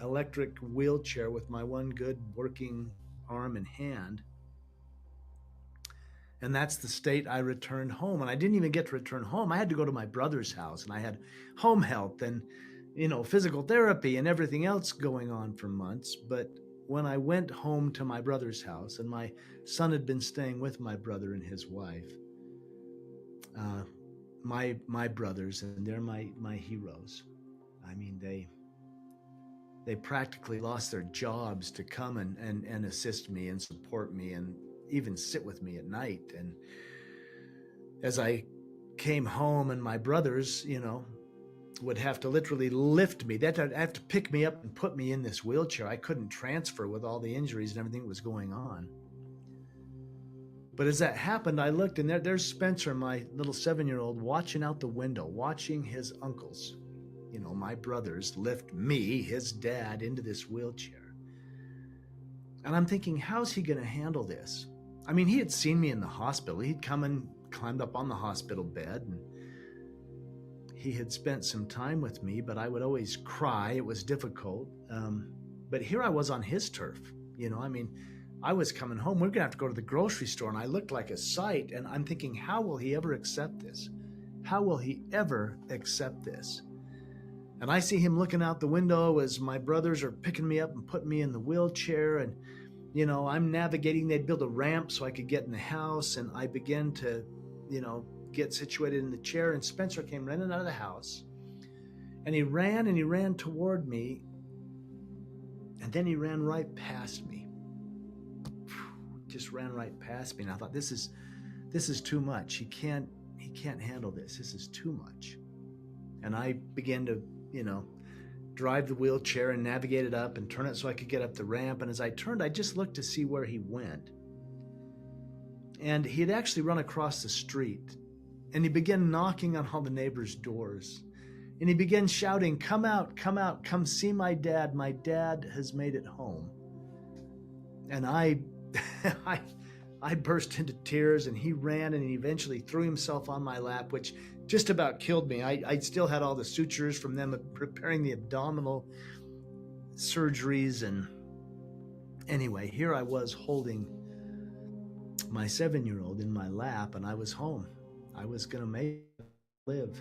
electric wheelchair with my one good working arm and hand. And that's the state I returned home. And I didn't even get to return home. I had to go to my brother's house, and I had home health and physical therapy and everything else going on for months. But when I went home to my brother's house, and my son had been staying with my brother and his wife, my brothers, and they're my heroes. I mean, they practically lost their jobs to come and assist me and support me and even sit with me at night. And as I came home, and my brothers, would have to literally lift me. They'd have to pick me up and put me in this wheelchair. I couldn't transfer with all the injuries and everything that was going on. But as that happened, I looked, and there's Spencer, my little 7-year-old, watching out the window, watching his uncles, my brothers, lift me, his dad, into this wheelchair. And I'm thinking, how's he going to handle this? I mean, he had seen me in the hospital. He'd come and climbed up on the hospital bed, and he had spent some time with me, but I would always cry. It was difficult. But here I was on his turf. I was coming home. We're going to have to go to the grocery store. And I looked like a sight. And I'm thinking, how will he ever accept this? How will he ever accept this? And I see him looking out the window as my brothers are picking me up and putting me in the wheelchair. And, you know, I'm navigating. They'd build a ramp so I could get in the house. And I began to, you know, get situated in the chair. And Spencer came running out of the house. And he ran toward me. And then he ran right past me. Just ran right past me. And I thought, this is too much. He can't handle this. This is too much. And I began to, you know, drive the wheelchair and navigate it up and turn it so I could get up the ramp. And as I turned, I just looked to see where he went. And he had actually run across the street. And he began knocking on all the neighbors' doors. And he began shouting, come out, come see my dad. My dad has made it home. And I burst into tears, and he ran and he eventually threw himself on my lap, which just about killed me. I still had all the sutures from them preparing the abdominal surgeries. And anyway, here I was holding my 7-year-old in my lap, and I was home. I was going to make it live.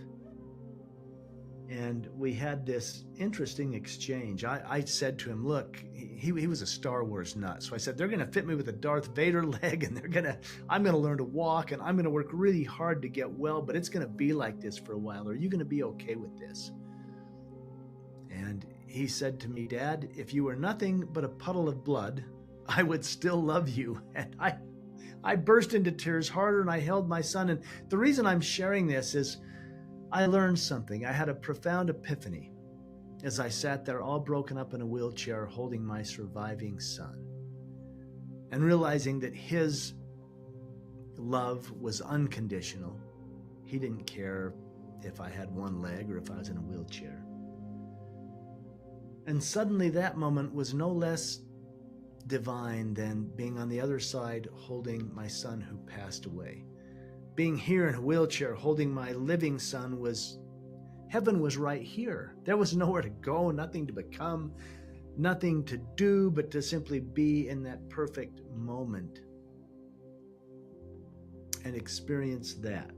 And we had this interesting exchange. I said to him, look, he was a Star Wars nut. So I said, they're going to fit me with a Darth Vader leg, and I'm going to learn to walk, and I'm going to work really hard to get well, but it's going to be like this for a while. Are you going to be okay with this? And he said to me, Dad, if you were nothing but a puddle of blood, I would still love you. And I burst into tears harder, and I held my son. And the reason I'm sharing this is I learned something. I had a profound epiphany as I sat there all broken up in a wheelchair holding my surviving son and realizing that his love was unconditional. He didn't care if I had one leg or if I was in a wheelchair. And suddenly that moment was no less divine than being on the other side holding my son who passed away. Being here in a wheelchair holding my living son heaven was right here. There was nowhere to go, nothing to become, nothing to do, but to simply be in that perfect moment and experience that.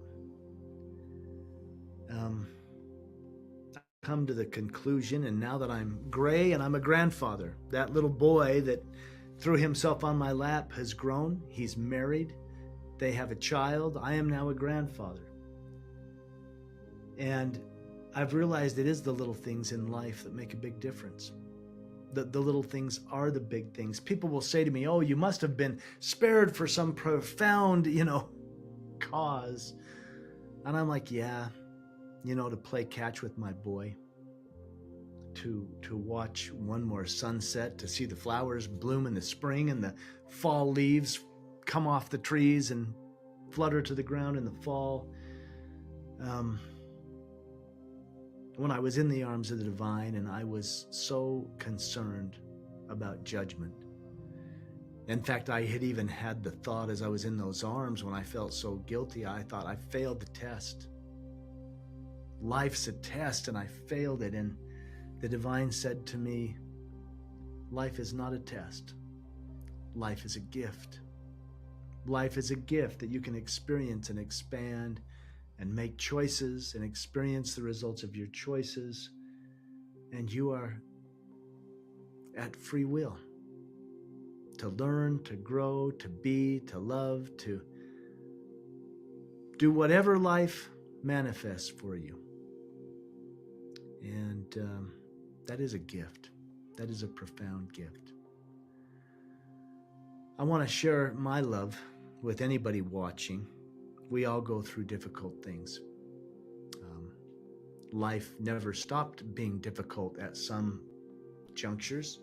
I've come to the conclusion, and now that I'm gray and I'm a grandfather, that little boy that threw himself on my lap has grown. He's married. They have a child. I am now a grandfather. And I've realized it is the little things in life that make a big difference. The little things are the big things. People will say to me, oh, you must have been spared for some profound, cause. And I'm like, yeah, to play catch with my boy, to watch one more sunset, to see the flowers bloom in the spring and the fall leaves come off the trees and flutter to the ground in the fall. When I was in the arms of the divine, and I was so concerned about judgment. In fact, I had even had the thought as I was in those arms, when I felt so guilty, I thought I failed the test. Life's a test, and I failed it. And the divine said to me, life is not a test. Life is a gift. Life is a gift that you can experience and expand and make choices and experience the results of your choices. And you are at free will to learn, to grow, to be, to love, to do whatever life manifests for you. And that is a gift. That is a profound gift. I want to share my love with anybody watching. We all go through difficult things. Life never stopped being difficult at some junctures.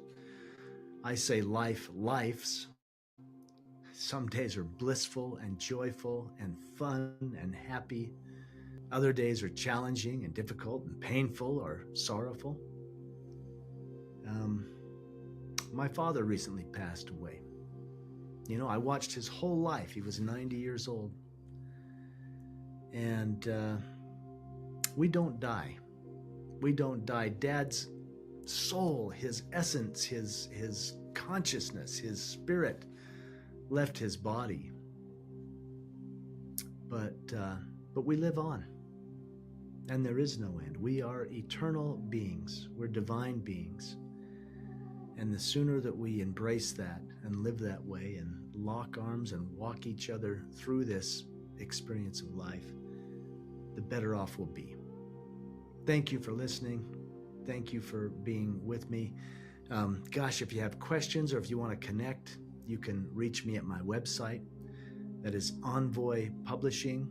I say lifes. Some days are blissful and joyful and fun and happy. Other days are challenging and difficult and painful or sorrowful. My father recently passed away. I watched his whole life. He was 90 years old. And we don't die. We don't die. Dad's soul, his essence, his consciousness, his spirit left his body. But we live on, and there is no end. We are eternal beings. We're divine beings. And the sooner that we embrace that and live that way and lock arms and walk each other through this experience of life, the better off we'll be. Thank you for listening. Thank you for being with me. Gosh, if you have questions or if you want to connect, you can reach me at my website. That is Envoy Publishing,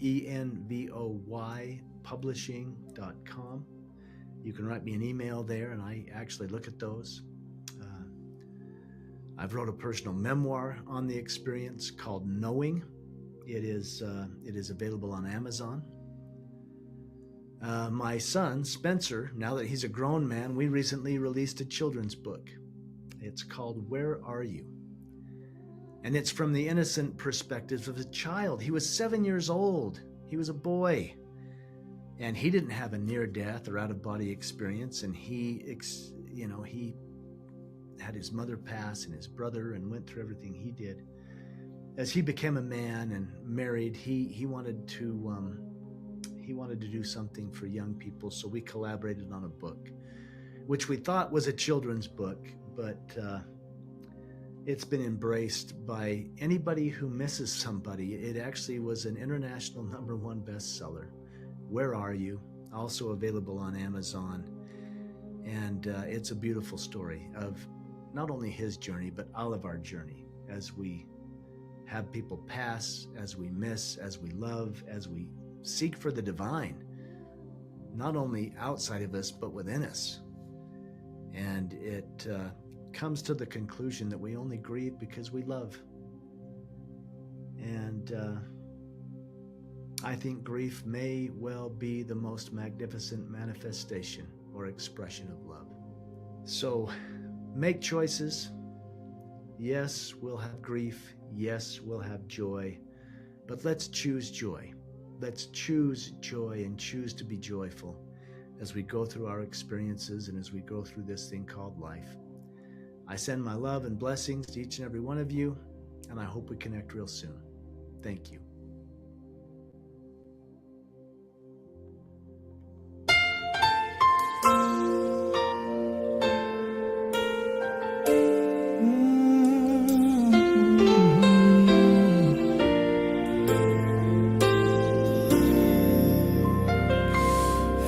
ENVOY publishing.com. You can write me an email there, and I actually look at those. I've wrote a personal memoir on the experience called Knowing. It is available on Amazon. My son, Spencer, now that he's a grown man, we recently released a children's book. It's called Where Are You? And it's from the innocent perspective of a child. He was 7 years old. He was a boy. And he didn't have a near-death or out-of-body experience. And he had his mother pass and his brother and went through everything he did. As he became a man and married, he wanted to do something for young people. So we collaborated on a book, which we thought was a children's book, but it's been embraced by anybody who misses somebody. It actually was an international #1 bestseller. Where Are You? Also available on Amazon. And it's a beautiful story of not only his journey, but all of our journey as we have people pass, as we miss, as we love, as we seek for the divine, not only outside of us, but within us. And it comes to the conclusion that we only grieve because we love. And I think grief may well be the most magnificent manifestation or expression of love. So make choices. Yes, we'll have grief. Yes, we'll have joy. But let's choose joy. Let's choose joy and choose to be joyful as we go through our experiences and as we go through this thing called life. I send my love and blessings to each and every one of you, and I hope we connect real soon. Thank you.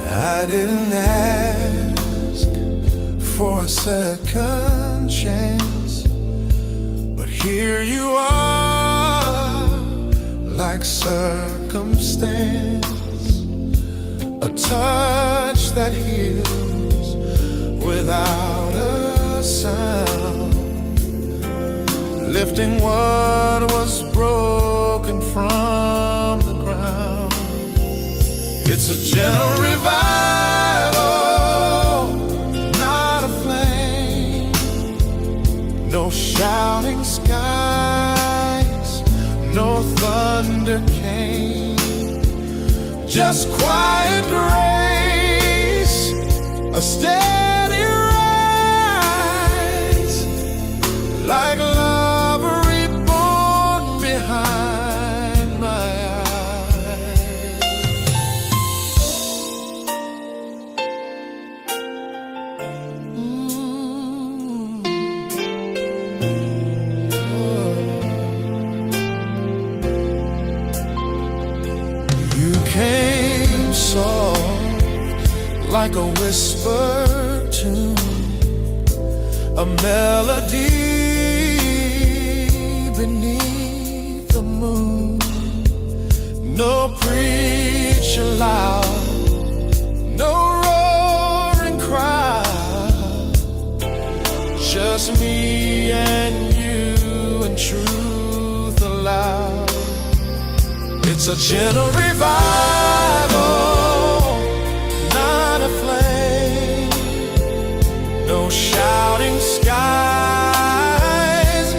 I didn't ask for a second chance, but here you are, like circumstance, a touch that heals without a sound, lifting what was broken from the ground. It's a gentle revival, not a flame. No shouting skies, no thunder came. Just quiet grace, a steady rise, like love reborn behind my eyes. Came soft like a whisper tune, a melody beneath the moon. No preacher loud, no roaring crowd, just me and you and truth aloud. It's a gentle revival, not a flame. No shouting skies,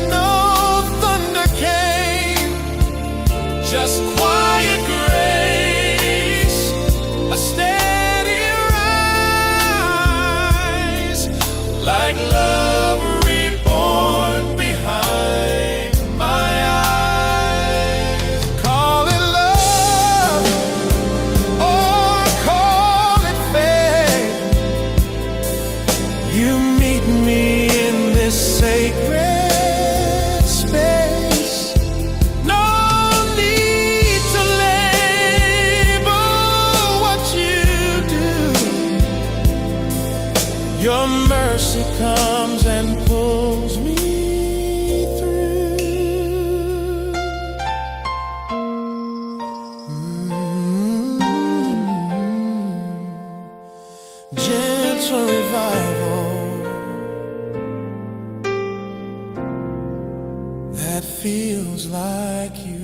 no thunder came. Just quiet grace, a steady rise, like love reborn behind my Your mercy comes and pulls me through. Gentle revival that feels like you.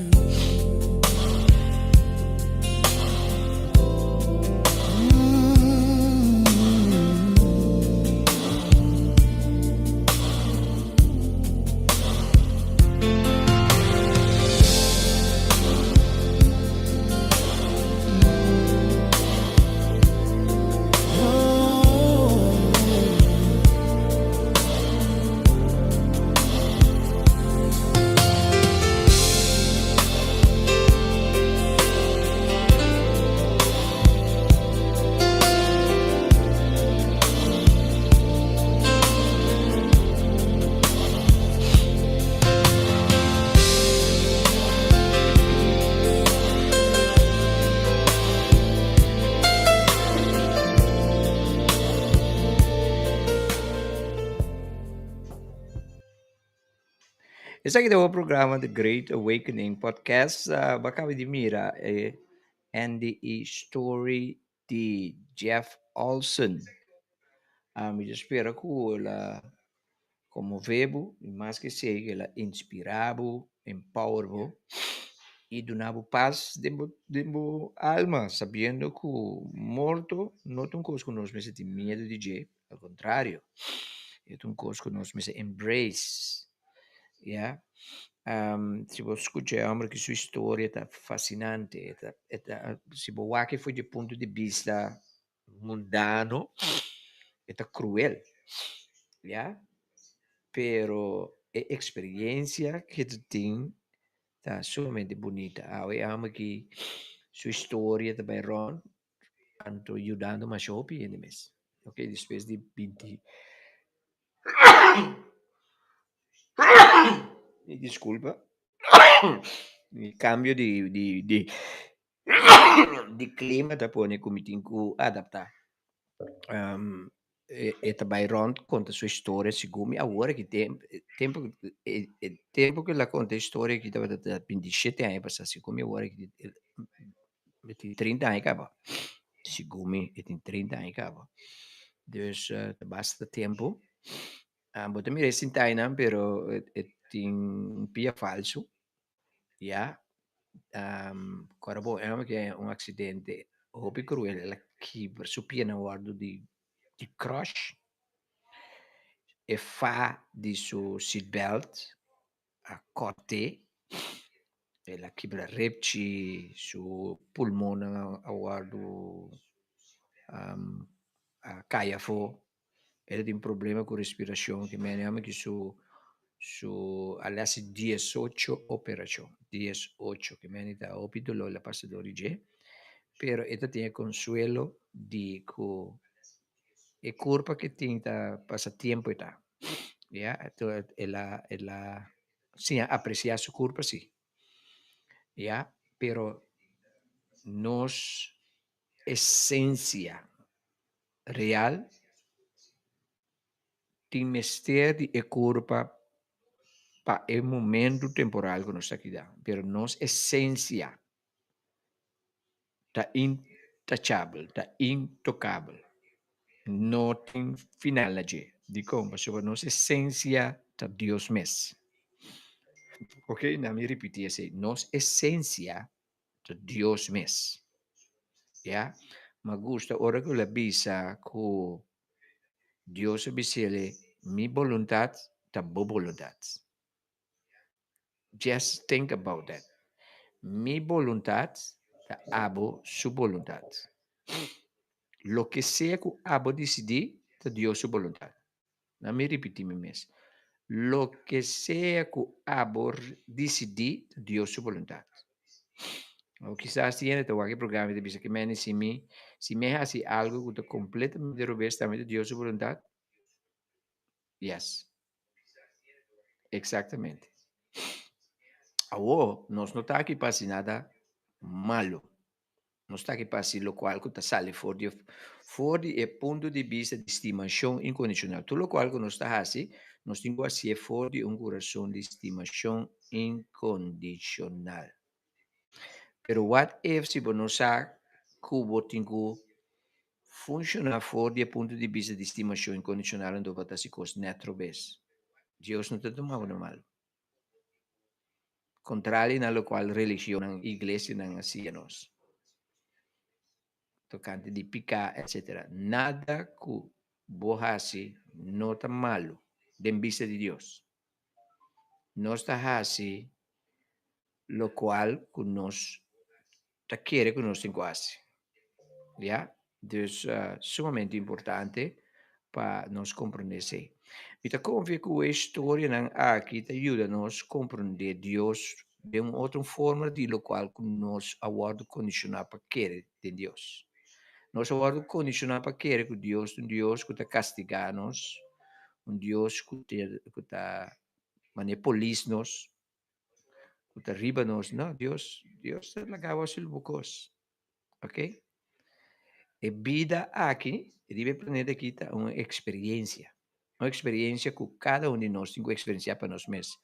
Esse aqui é o programa The Great Awakening Podcast. Bacaba de mira NDE Story de Jeff Olson. Me espera que ela comovebo, e mais que seja, ela inspirabo, empowerbo e donava paz de alma, sabendo que o morto não é uma coisa que nós me de medo de jeito, ao contrário, é uma coisa que nós me embrace, yeah? Se você escutar, homem, que sua história está fascinante, se você foi de ponto de vista mundano, está cruel, yeah? Pero a experiência que tu tem está sumamente bonita. Eu amo que sua história também ron, tanto ajudando mais shopping ainda mais. Ok, depois de 20. Desculpa. Il cambio di clima da pone come tinku adatta. E também rond conta sua história, segundo agora que tempo que ela conta a história que estava da 27 anos passar segundo agora que tem 30 anos acaba. Segundo tem 30 anos acaba. Dus basta tempo. Bota mi resta in Thailand, pero tem pia falso. Yeah. Corabo è che è un accidente hobby cruel la chi verso piena guardo di crash e fa di su seatbelt a cotte e la chi repci su polmone a guardo a caiafo era di un problema con respirazione che me ne che su all'assi 18 operazione 18 che me ne da opito lo la passa d'origine però esta tiene consuelo di co e curva che tinta passatempo età ya e la sì apreciar su curva sì ya pero nos esencia real di mestiere e curva pa el momento temporal que nos está aqui dá, pero nos essência está intouchable, está intocável, não tem final ali. De como, sobre nossa essência está Deus mesmo. Ok? Não me repetir assim, nossa essência está Deus mesmo. Yeah? Mas gusta, ora que la bisa que Deus obedece mi voluntad, está boa voluntad. Just think about that. Mi voluntad abo su voluntad. Lo que sea que abo decidir, te dio su voluntad. No me repetí mi mes. Lo que sea que abo decidir, te dio su voluntad. O quizás tiene te qualche programa de dice que me si me hace algo que te completamente revés también te dio su voluntad. Yes. Exactamente. Ahora, nos nota que pasa nada malo. Não está aqui para si, lo qual que está sale fora é ponto de vista de estimação incondicional. Tudo o qual que nós está assim, nós temos assim é fora de coração de estimação incondicional. Pero what if se você não sabe como tem que funcionar fora de ponto de vista de estimação incondicional, então vai estar se coisa natural vez. Deus não está tomando mal. Contrário na lo qual religião, a igreja não assim nós. Tocante de picar, etc. Nada que bohasi não está malo, de vista de Deus. Não está assim, lo qual que nós está querer que nós tengamos. Já? Dus sumamente importante para nós compreender isso. Então, como vê que a história aqui te ajuda a nós compreender Deus de uma outra forma de lo qual que nós agora condicionar para querer de Deus. Nós agora condicionar para querer que Deus, um Deus que está castigar-nos, um Deus que está manipular-nos, que está riba-nos. Não, Deus está lagava os bocos. Ok? E vida aqui, deve planeta aqui está uma experiência que cada um de nós tem que experienciar para nós mesmos.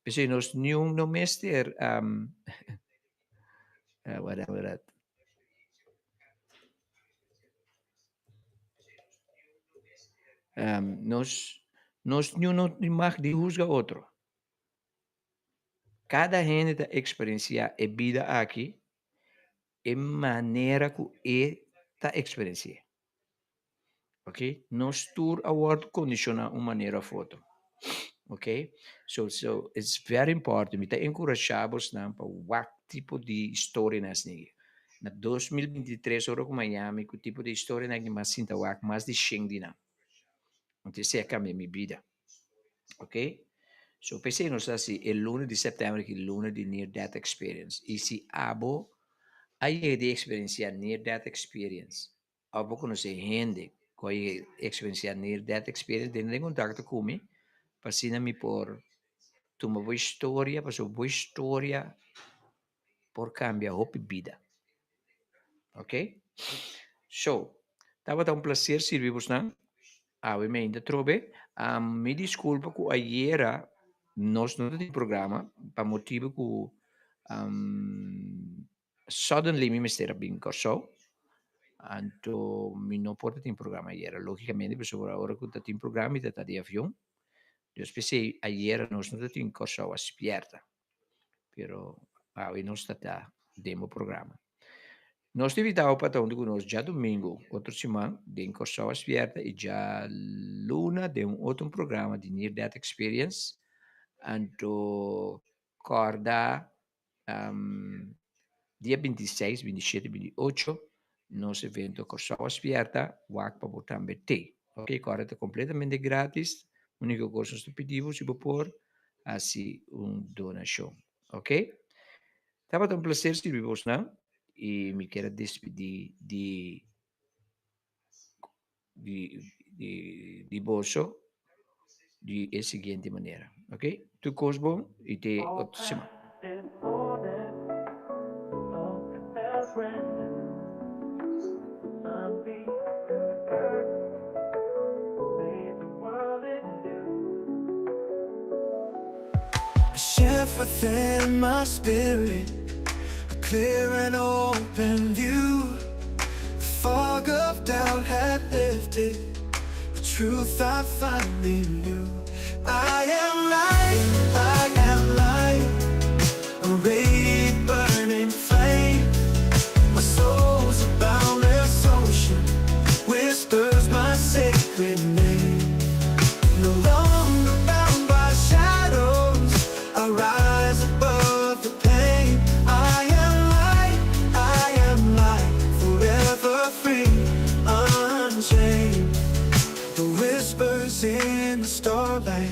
Porque nós não mesmo ter, what, nós não mais de juzgar outro. Cada gente está experienciar a vida aqui de maneira que está experienciar. Ok? Nós tur agora condicionar uma maneira ou outra. Ok? So it's very important. Me encorajamos para o tipo de história nas ninguém. Na 2023, ora com Miami, que tipo de história na mais sinta mais de Schengen não. Então, isso é a minha vida. Ok? So, pensei nós assim, o lunes de setembro, que é o lunes de Near Death Experience. E se abo, aí de experienciar Near Death Experience, abo conhecer gente que experienciar Near Death Experience, tem contato comigo, para me por uma boa história, para uma boa história, por cambiar a vida. Ok? So, estava um prazer servir-vos, não? Obviamente, trove. Me desculpa que ayer nós não temos programa, para motivo que suddenly me estava bem corso. Então, me não pode ter programa ayer. Logicamente, por agora que tem programa, está de avião. Eu pensei, ayer nós não temos corso aspierta. Pero, hoje não está demo programa. Nós evitamos para onde nós já domingo, outra semana, de corso aspierta e já luna de outro programa de Near Death Experience. Então, corda, dia 26, 27, 28, nosso evento corso aspierta, WAC para botar BT. Ok, corda é completamente grátis. O único coisa que pedimos é por assim donação. Ok? Estava um prazer servir-vos, não? E me quero despedir de bolso de seguinte maneira, ok? Tu Cosbo e te outra semana. A shift within my spirit, a clear and open view. The fog of doubt had lifted, the truth I finally knew. I am light, a radiant burning flame. My soul's a boundless ocean, whispers my sacred name. No longer bound by shadows, I rise above the pain. I am light, forever free, unchained. The whispers in the starlight,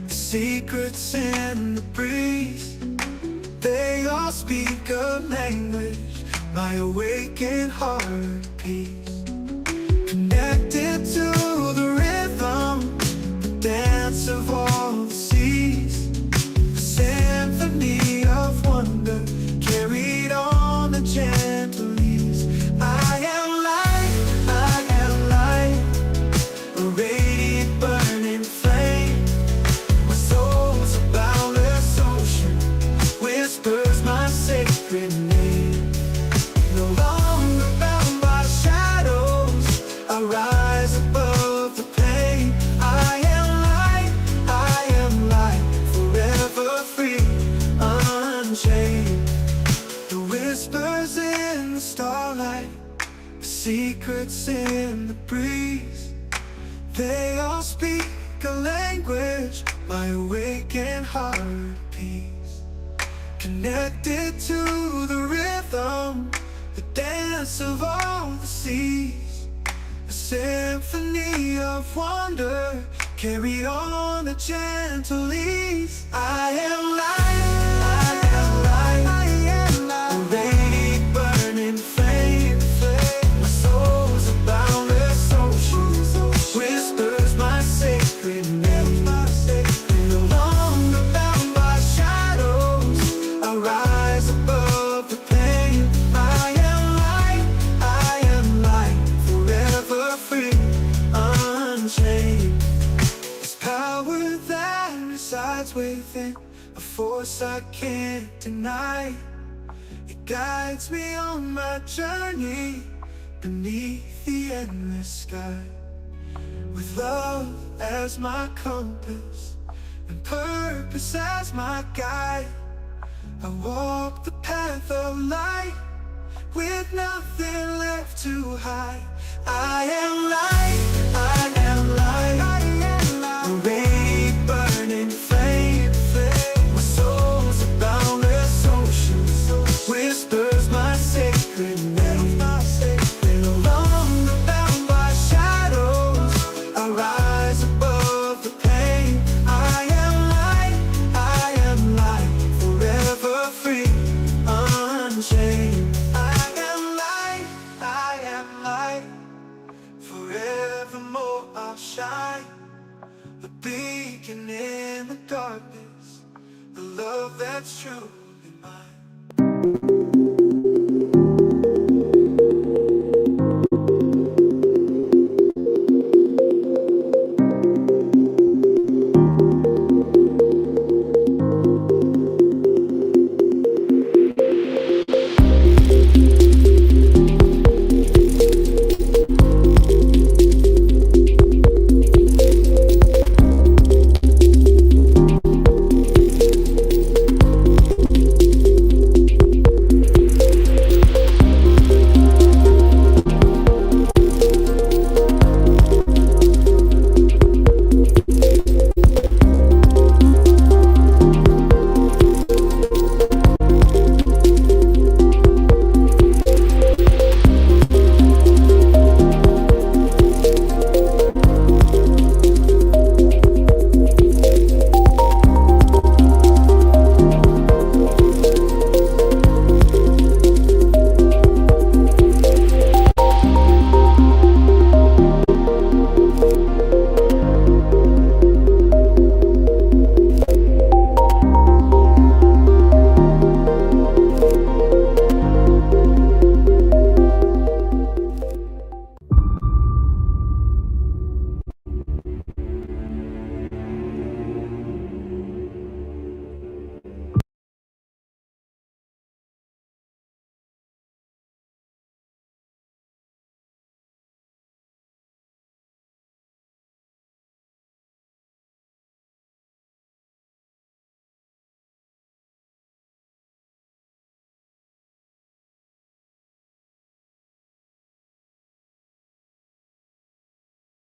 the secrets in the breeze, they all speak a language my awakened heart peace. Connected to the rhythm, the dance of all the seas, a symphony of wonder carried on the gentle breeze. secrets in the breeze. They all speak a language, my awakened heart peace. Connected to the rhythm, the dance of all the seas. A symphony of wonder, carry on the gentle ease. I am light, I am light, I am light. A radiant burning flame, my soul's a boundless ocean, whispers my sacred name. No longer bound by shadows, I rise above the pain. I am light, forever free, unchained. There's power that resides within, a force I can't deny. It guides me on my journey beneath the endless sky. With love as my compass and purpose as my guide, I walk the path of light with nothing left to hide. I am light, I am light, I am light. A radiant burning flame, my soul's a boundless ocean, whispers my sacred name. No longer bound by shadows, I rise above the pain. I am light, forever free, unchained. I am light, forevermore I'll shine. A beacon in the darkness, the love that's truly mine.